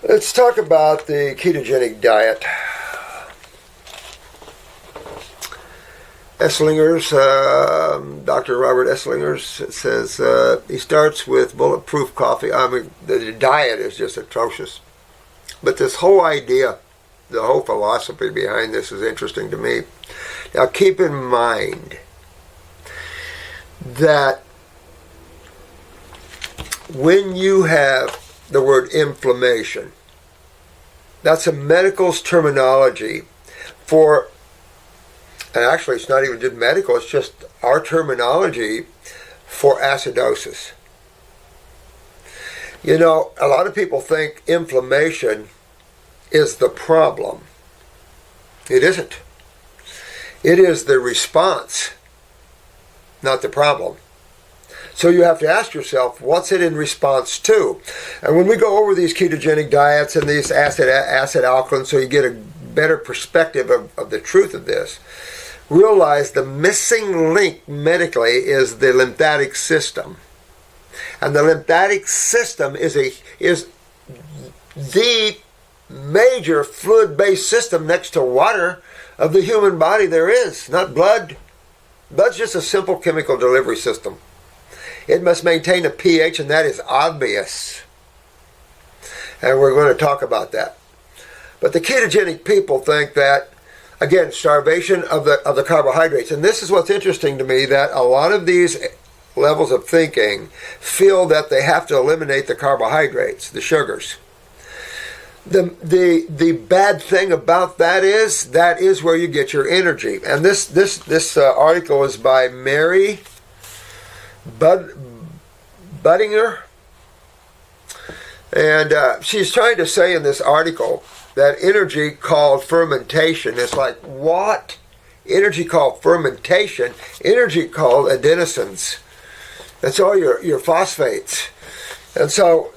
Let's talk about the ketogenic diet. Esslinger's, Dr. Robert Esslinger's says he starts with bulletproof coffee. I mean, the diet is just atrocious. But this whole idea, the whole philosophy behind this is interesting to me. Now keep in mind that when you have the word inflammation, that's a medical's terminology for, and actually it's not even just medical, it's just our terminology for acidosis. You know, a lot of people think inflammation is the problem. It isn't. It is the response, not the problem. So you have to ask yourself, what's it in response to? And when we go over these ketogenic diets and these acid alkaline, so you get a better perspective of the truth of this, realize the missing link medically is the lymphatic system. And the lymphatic system is the major fluid-based system next to water of the human body there is, not blood. Blood's just a simple chemical delivery system. It must maintain a pH, and that is obvious. And we're going to talk about that. But the ketogenic people think that, again, starvation of the carbohydrates. And this is what's interesting to me, that a lot of these levels of thinking feel that they have to eliminate the carbohydrates, the sugars. The bad thing about that is where you get your energy. And this article is by Mary Buttinger, and she's trying to say in this article that energy called fermentation is like, what? Energy called fermentation? Energy called adenosines. That's all your phosphates. And so,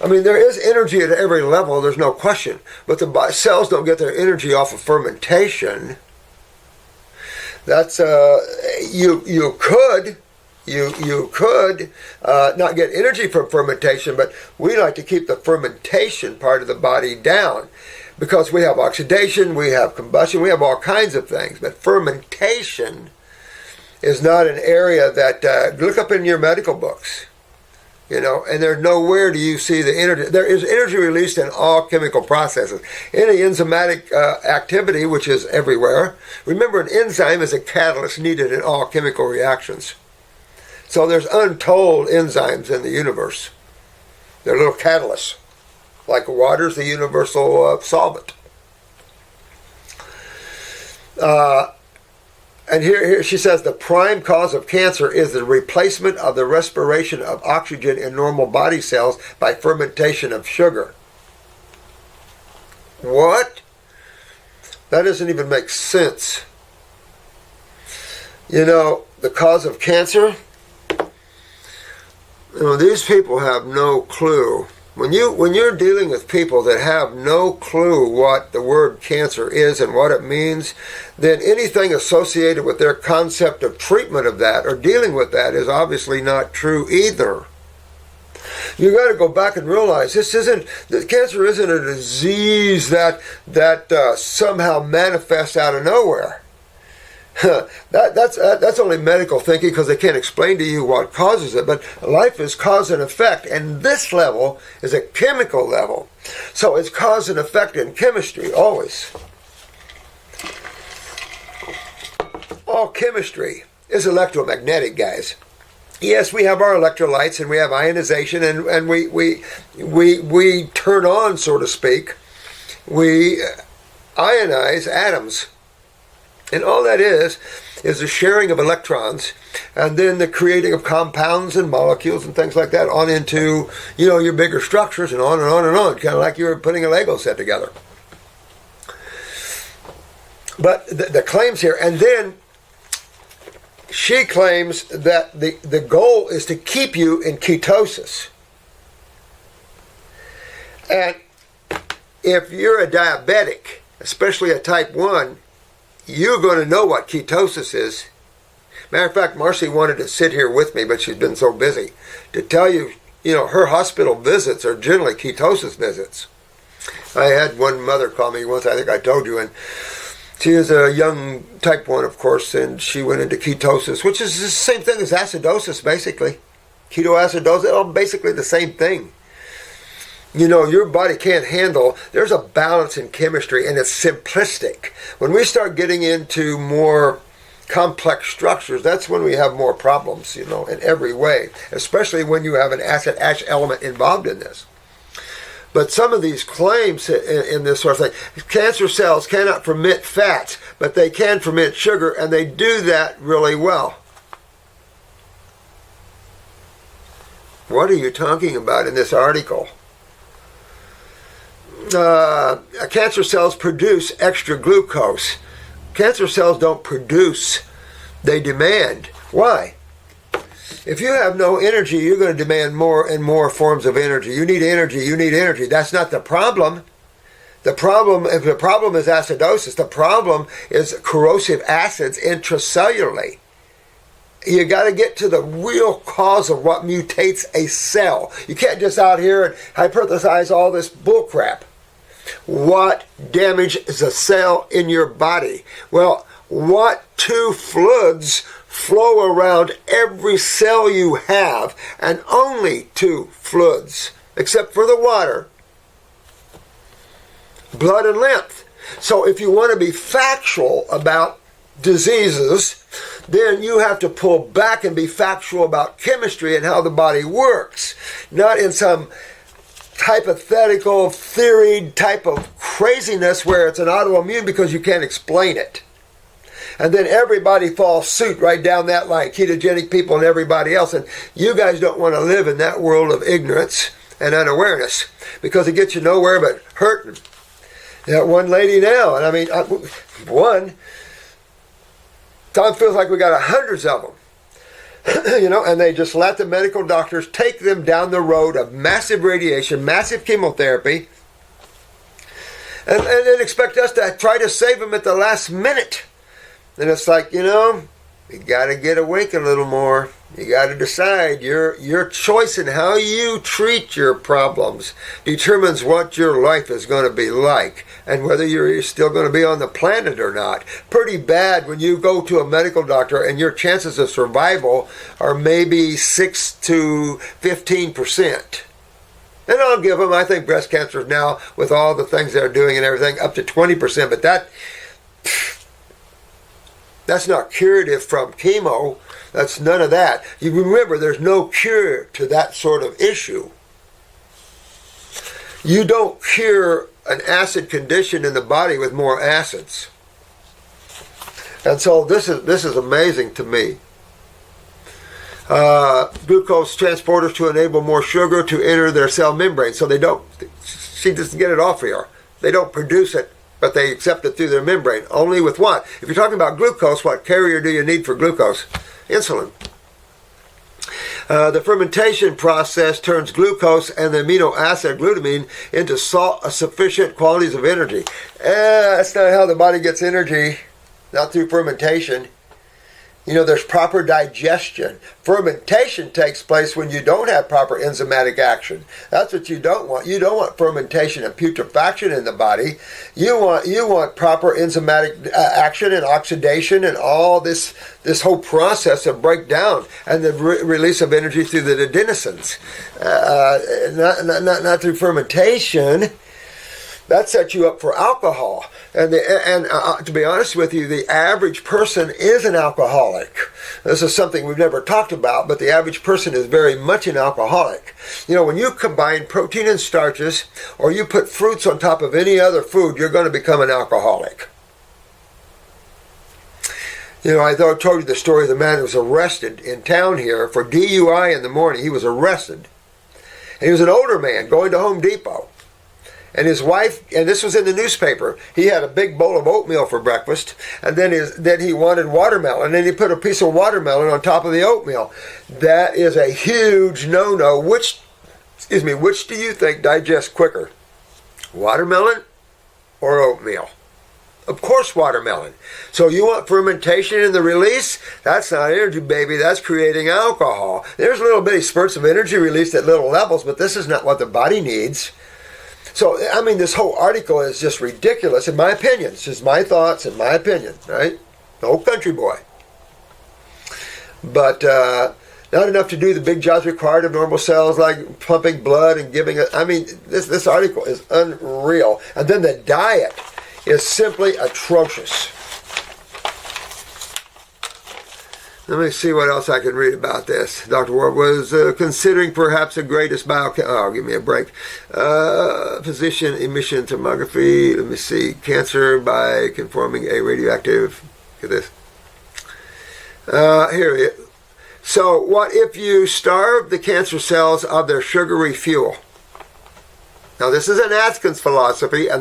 I mean, there is energy at every level, there's no question, but the cells don't get their energy off of fermentation. That's, you could not get energy from fermentation, but we like to keep the fermentation part of the body down because we have oxidation, we have combustion, we have all kinds of things. But fermentation is not an area that, look up in your medical books, you know, and there's nowhere do you see the energy. There is energy released in all chemical processes. Any enzymatic activity, which is everywhere. Remember, an enzyme is a catalyst needed in all chemical reactions. So there's untold enzymes in the universe. They're little catalysts. Like water's the universal solvent. And here she says the prime cause of cancer is the replacement of the respiration of oxygen in normal body cells by fermentation of sugar. What? That doesn't even make sense. You know, the cause of cancer? You know, these people have no clue. When you're dealing with people that have no clue what the word cancer is and what it means, then anything associated with their concept of treatment of that or dealing with that is obviously not true either. You got to go back and realize that cancer isn't a disease that somehow manifests out of nowhere. That's only medical thinking because they can't explain to you what causes it. But life is cause and effect, and this level is a chemical level. So it's cause and effect in chemistry, always. All chemistry is electromagnetic, guys. Yes, we have our electrolytes and we have ionization, and we turn on, so to speak. We ionize atoms. And all that is the sharing of electrons and then the creating of compounds and molecules and things like that on into, you know, your bigger structures and on and on and on. Kind of like you were putting a Lego set together. But the claims here, and then she claims that the goal is to keep you in ketosis. And if you're a diabetic, especially a type 1, you're going to know what ketosis is. Matter of fact, Marcy wanted to sit here with me, but she's been so busy, to tell you, you know, her hospital visits are generally ketosis visits. I had one mother call me once, I think I told you, and she is a young type 1, of course, and she went into ketosis, which is the same thing as acidosis, basically. Ketoacidosis, all basically the same thing. You know, your body can't handle, there's a balance in chemistry, and it's simplistic. When we start getting into more complex structures, that's when we have more problems, in every way, especially when you have an acid-ash element involved in this. But some of these claims in this sort of thing, cancer cells cannot ferment fats, but they can ferment sugar, and they do that really well. What are you talking about in this article? Cancer cells produce extra glucose. Cancer cells don't produce, they demand. Why? If you have no energy, you're going to demand more and more forms of energy. You need energy, you need energy. That's not the problem. If the problem is acidosis, the problem is corrosive acids intracellularly. You got to get to the real cause of what mutates a cell. You can't just out here and hypothesize all this bullcrap. What damages a cell in your body? Well, what two fluids flow around every cell you have, and only two fluids, except for the water, blood and lymph. So if you want to be factual about diseases, then you have to pull back and be factual about chemistry and how the body works, not in some hypothetical theory type of craziness where it's an autoimmune because you can't explain it. And then everybody falls suit right down that line, ketogenic people and everybody else. And you guys don't want to live in that world of ignorance and unawareness, because it gets you nowhere but hurting. That one lady now, and I mean, one, Tom feels like we got hundreds of them. And they just let the medical doctors take them down the road of massive radiation, massive chemotherapy, and then expect us to try to save them at the last minute. And it's like, you got to get awake a little more. You got to decide. Your choice in how you treat your problems determines what your life is going to be like and whether you're still going to be on the planet or not. Pretty bad when you go to a medical doctor and your chances of survival are maybe 6 to 15%. And I'll give them, I think breast cancer is now, with all the things they're doing and everything, up to 20%. But that's not curative from chemo. That's none of that. You remember, there's no cure to that sort of issue. You don't cure an acid condition in the body with more acids. And so this is amazing to me. Glucose transporters to enable more sugar to enter their cell membrane. So she doesn't get it off here. They don't produce it, but they accept it through their membrane. Only with what? If you're talking about glucose, what carrier do you need for glucose? Insulin. The fermentation process turns glucose and the amino acid glutamine into sufficient quantities of energy. That's not how the body gets energy, not through fermentation. There's proper digestion. Fermentation takes place when you don't have proper enzymatic action. That's what you don't want. You don't want fermentation and putrefaction in the body. You want proper enzymatic action and oxidation and all this whole process of breakdown and the release of energy through the adenosines. Not through fermentation. That sets you up for alcohol. And to be honest with you, the average person is an alcoholic. This is something we've never talked about, but the average person is very much an alcoholic. When you combine protein and starches, or you put fruits on top of any other food, you're going to become an alcoholic. I told you the story of the man who was arrested in town here for DUI in the morning. He was arrested. And he was an older man going to Home Depot. And his wife, and this was in the newspaper, he had a big bowl of oatmeal for breakfast, and then he wanted watermelon, and then he put a piece of watermelon on top of the oatmeal. That is a huge no-no. Which do you think digests quicker? Watermelon or oatmeal? Of course watermelon. So you want fermentation in the release? That's not energy, baby. That's creating alcohol. There's little bitty spurts of energy released at little levels, but this is not what the body needs. So, I mean, this whole article is just ridiculous, in my opinion. It's just my thoughts and my opinion, right? The old country boy. But not enough to do the big jobs required of normal cells, like pumping blood and giving it. I mean, this article is unreal. And then the diet is simply atrocious. Let me see what else I can read about this. Dr. Ward was considering perhaps the greatest give me a break. Physician emission tomography. Let me see. Cancer by conforming a radioactive. Look at this. Here it is. So what if you starve the cancer cells of their sugary fuel? Now this is an Atkins philosophy, and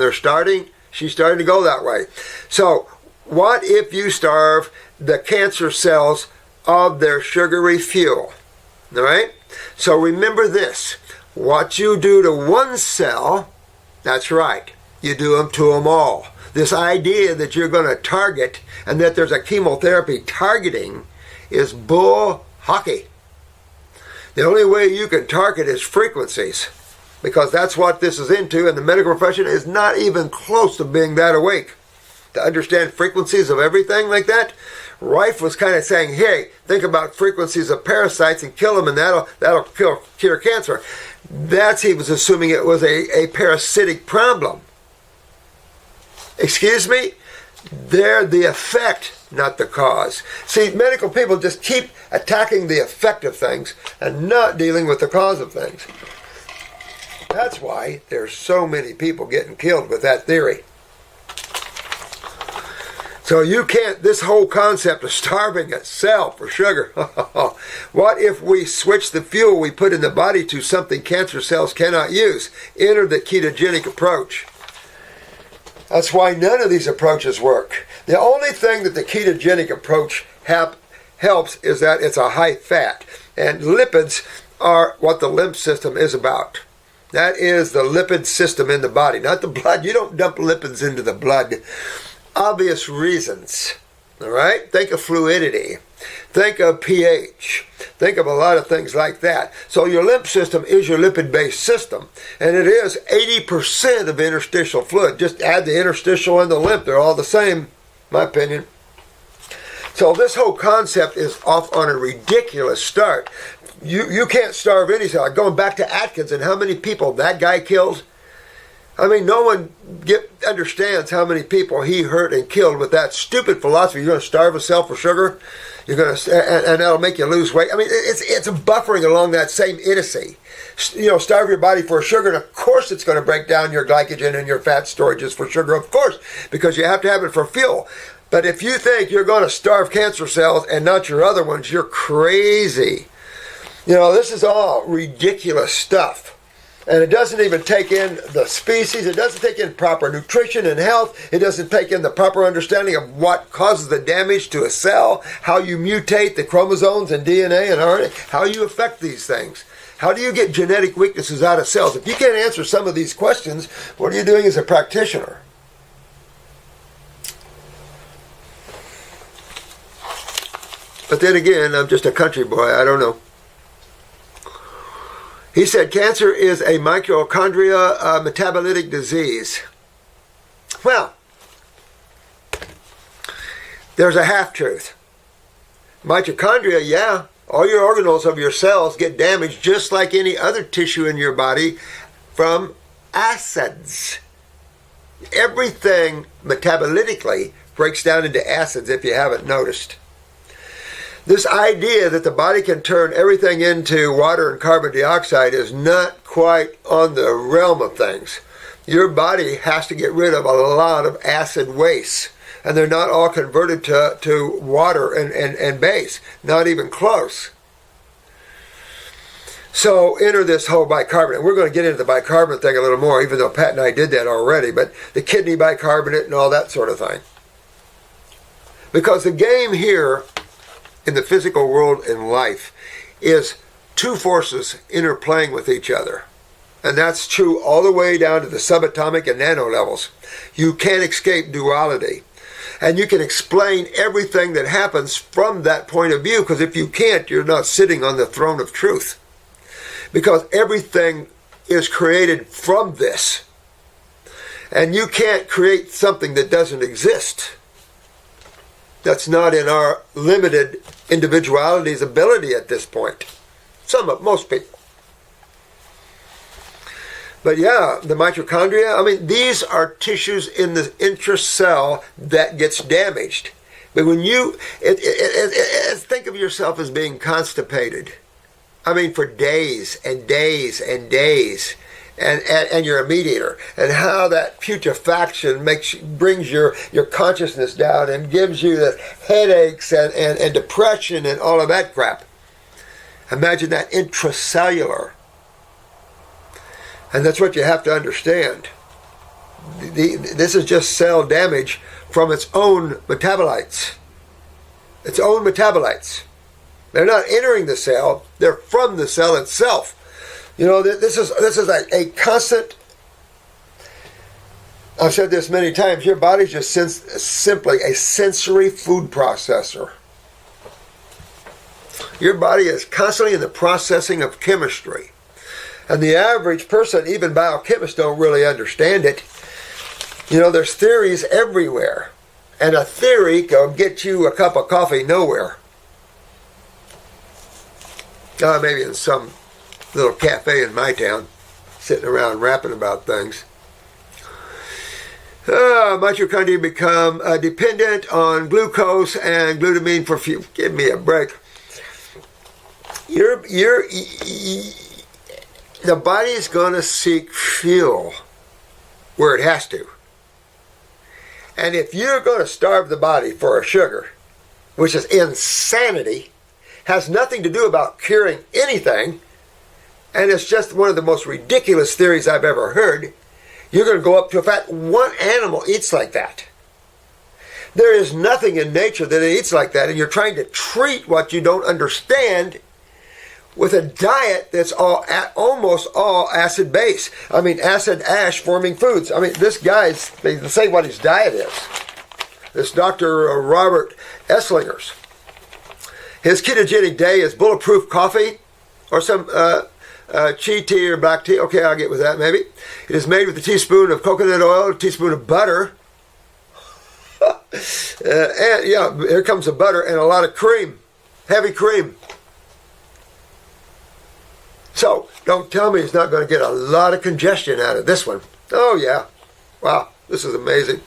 she's starting to go that way. So what if you starve the cancer cells of their sugary fuel? All right? So remember this. What you do to one cell, that's right, you do them to them all. This idea that you're going to target and that there's a chemotherapy targeting is bull hockey. The only way you can target is frequencies, because that's what this is into, and the medical profession is not even close to being that awake to understand frequencies of everything like that. Rife was kind of saying, hey, think about frequencies of parasites and kill them, and that'll cure cancer. He was assuming it was a parasitic problem. Excuse me? They're the effect, not the cause. See, medical people just keep attacking the effect of things and not dealing with the cause of things. That's why there's so many people getting killed with that theory. So you can't, this whole concept of starving a cell for sugar. What if we switch the fuel we put in the body to something cancer cells cannot use? Enter the ketogenic approach. That's why none of these approaches work. The only thing that the ketogenic approach helps is that it's a high fat. And lipids are what the lymph system is about. That is the lipid system in the body, not the blood. You don't dump lipids into the blood. Obvious reasons. All right? Think of fluidity. Think of pH. Think of a lot of things like that. So your lymph system is your lipid-based system. And it is 80% of interstitial fluid. Just add the interstitial and the lymph. They're all the same, in my opinion. So this whole concept is off on a ridiculous start. You can't starve any cell. Going back to Atkins and how many people that guy killed. I mean, no one understands how many people he hurt and killed with that stupid philosophy. You're going to starve a cell for sugar, you're going to, and that'll make you lose weight. I mean, it's buffering along that same idiocy. You know, starve your body for sugar, and of course it's going to break down your glycogen and your fat storages for sugar, of course, because you have to have it for fuel. But if you think you're going to starve cancer cells and not your other ones, you're crazy. You know, this is all ridiculous stuff. And it doesn't even take in the species. It doesn't take in proper nutrition and health. It doesn't take in the proper understanding of what causes the damage to a cell, how you mutate the chromosomes and DNA and RNA, how you affect these things. How do you get genetic weaknesses out of cells? If you can't answer some of these questions, what are you doing as a practitioner? But then again, I'm just a country boy. I don't know. He said cancer is a mitochondria metabolitic disease. Well, there's a half-truth. Mitochondria, yeah, all your organelles of your cells get damaged just like any other tissue in your body from acids. Everything metabolically breaks down into acids if you haven't noticed. This idea that the body can turn everything into water and carbon dioxide is not quite on the realm of things. Your body has to get rid of a lot of acid waste, and they're not all converted to water and base, not even close. So enter this whole bicarbonate. We're going to get into the bicarbonate thing a little more, even though Pat and I did that already, but the kidney bicarbonate and all that sort of thing. Because the game here in the physical world and life is two forces interplaying with each other. And that's true all the way down to the subatomic and nano levels. You can't escape duality. And you can explain everything that happens from that point of view, because if you can't, you're not sitting on the throne of truth. Because everything is created from this. And you can't create something that doesn't exist. That's not in our limited individuality's ability at this point. Most people. But yeah, the mitochondria, I mean, these are tissues in the intracell that gets damaged. But when you, think of yourself as being constipated. I mean, for days and days and days. And you're a meat eater, and how that putrefaction brings your consciousness down and gives you the headaches and depression and all of that crap. Imagine that intracellular. And that's what you have to understand. This is just cell damage from its own metabolites. Its own metabolites. They're not entering the cell, they're from the cell itself. You know, this is a constant, I've said this many times, your body's just simply a sensory food processor. Your body is constantly in the processing of chemistry. And the average person, even biochemists, don't really understand it. You know, there's theories everywhere. And a theory can get you a cup of coffee nowhere. Maybe in some little cafe in my town, sitting around rapping about things. Mitochondria become dependent on glucose and glutamine for fuel. Give me a break. The body's going to seek fuel where it has to. And if you're going to starve the body for a sugar, which is insanity, has nothing to do about curing anything, and it's just one of the most ridiculous theories I've ever heard, you're going to go up to a fact, one animal eats like that. There is nothing in nature that eats like that, and you're trying to treat what you don't understand with a diet that's almost all acid base. I mean, acid ash forming foods. I mean, this guy's, they say what his diet is. This Dr. Robert Esslinger's. His ketogenic day is bulletproof coffee or some chia tea or black tea. Okay, I'll get with that maybe. It is made with a teaspoon of coconut oil, a teaspoon of butter. And yeah, here comes the butter and a lot of cream. Heavy cream. So, don't tell me he's not going to get a lot of congestion out of this one. Oh yeah. Wow, this is amazing.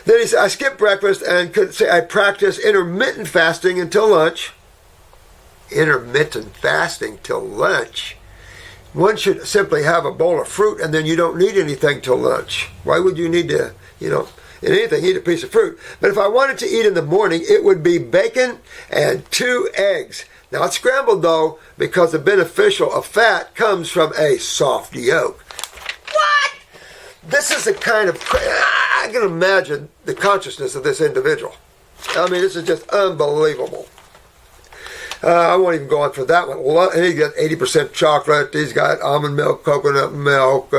Then he said, I skip breakfast and could say I practice intermittent fasting until lunch. Intermittent fasting till lunch? One should simply have a bowl of fruit and then you don't need anything till lunch. Why would you need to, in anything, eat a piece of fruit? But if I wanted to eat in the morning, it would be bacon and 2 eggs. Not scrambled though, because the beneficial of fat comes from a soft yolk. What? This is the kind of, I can imagine the consciousness of this individual. I mean, this is just unbelievable. I won't even go on for that one. And he's got 80% chocolate. He's got almond milk, coconut milk,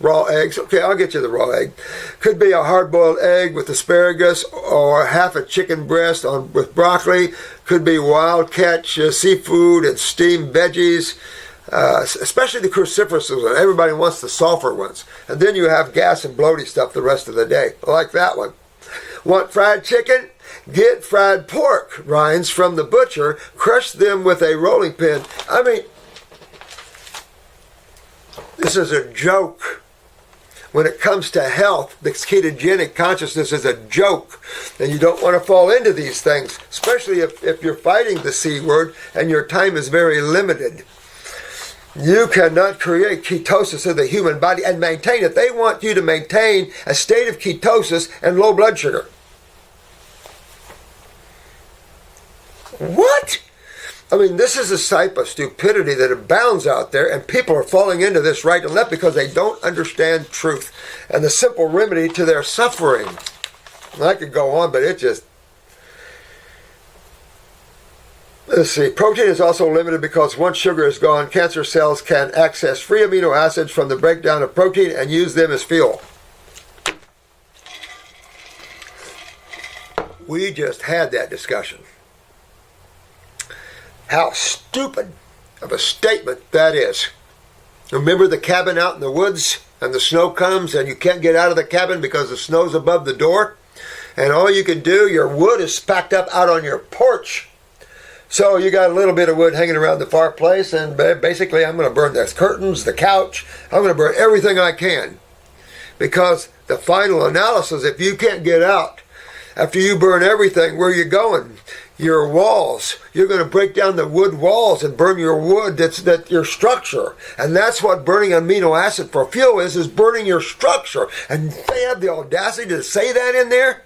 raw eggs. Okay, I'll get you the raw egg. Could be a hard-boiled egg with asparagus or half a chicken breast with broccoli. Could be wild catch seafood and steamed veggies, especially the cruciferous ones. Everybody wants the sulfur ones. And then you have gas and bloaty stuff the rest of the day. I like that one. Want fried chicken? Get fried pork rinds from the butcher, crush them with a rolling pin. I mean, this is a joke. When it comes to health, the ketogenic consciousness is a joke. And you don't want to fall into these things, especially if you're fighting the C word and your time is very limited. You cannot create ketosis in the human body and maintain it. They want you to maintain a state of ketosis and low blood sugar. What? I mean, this is a type of stupidity that abounds out there, and people are falling into this right and left because they don't understand truth and the simple remedy to their suffering. And I could go on, but it just... Let's see. Protein is also limited because once sugar is gone, cancer cells can access free amino acids from the breakdown of protein and use them as fuel. We just had that discussion. How stupid of a statement that is. Remember the cabin out in the woods? and the snow comes and you can't get out of the cabin because the snow's above the door, and all you can do, your wood is packed up out on your porch. So you got a little bit of wood hanging around the fireplace, and basically I'm going to burn the curtains, the couch. I'm going to burn everything I can. Because the final analysis, if you can't get out, after you burn everything, where are you going? Your walls. You're going to break down the wood walls and burn your wood, that's your structure. And that's what burning amino acid for fuel is burning your structure. And they have the audacity to say that in there?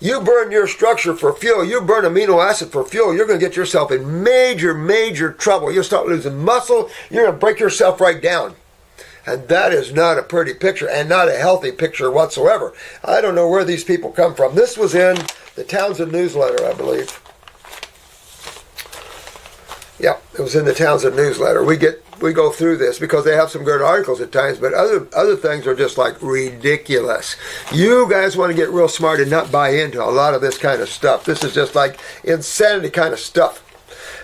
You burn your structure for fuel, you burn amino acid for fuel, you're going to get yourself in major, major trouble. You'll start losing muscle, you're going to break yourself right down. And that is not a pretty picture and not a healthy picture whatsoever. I don't know where these people come from. This was in the Townsend newsletter, I believe. Yeah, it was in the Townsend newsletter. We go through this because they have some good articles at times, but other things are just like ridiculous. You guys want to get real smart and not buy into a lot of this kind of stuff. This is just like insanity kind of stuff.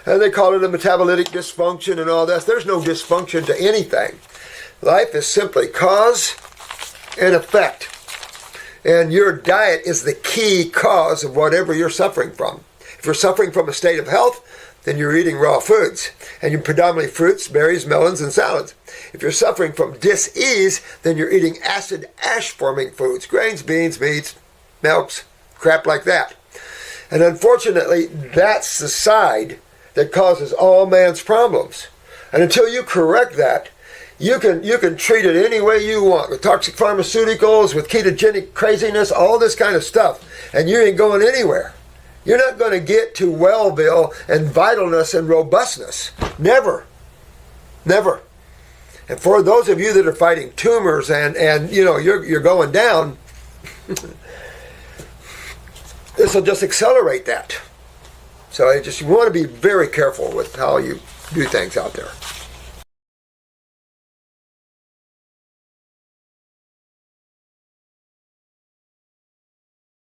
And they call it a metabolitic dysfunction and all that. There's no dysfunction to anything. Life is simply cause and effect. And your diet is the key cause of whatever you're suffering from. If you're suffering from a state of health, then you're eating raw foods. And you're predominantly fruits, berries, melons, and salads. If you're suffering from dis-ease, then you're eating acid ash-forming foods. Grains, beans, meats, milks, crap like that. And unfortunately, that's the side that causes all man's problems. And until you correct that, you can treat it any way you want, with toxic pharmaceuticals, with ketogenic craziness, all this kind of stuff, and you ain't going anywhere. You're not going to get to Wellville and vitalness and robustness. Never. Never. And for those of you that are fighting tumors and you know, you're going down, this will just accelerate that. So you want to be very careful with how you do things out there.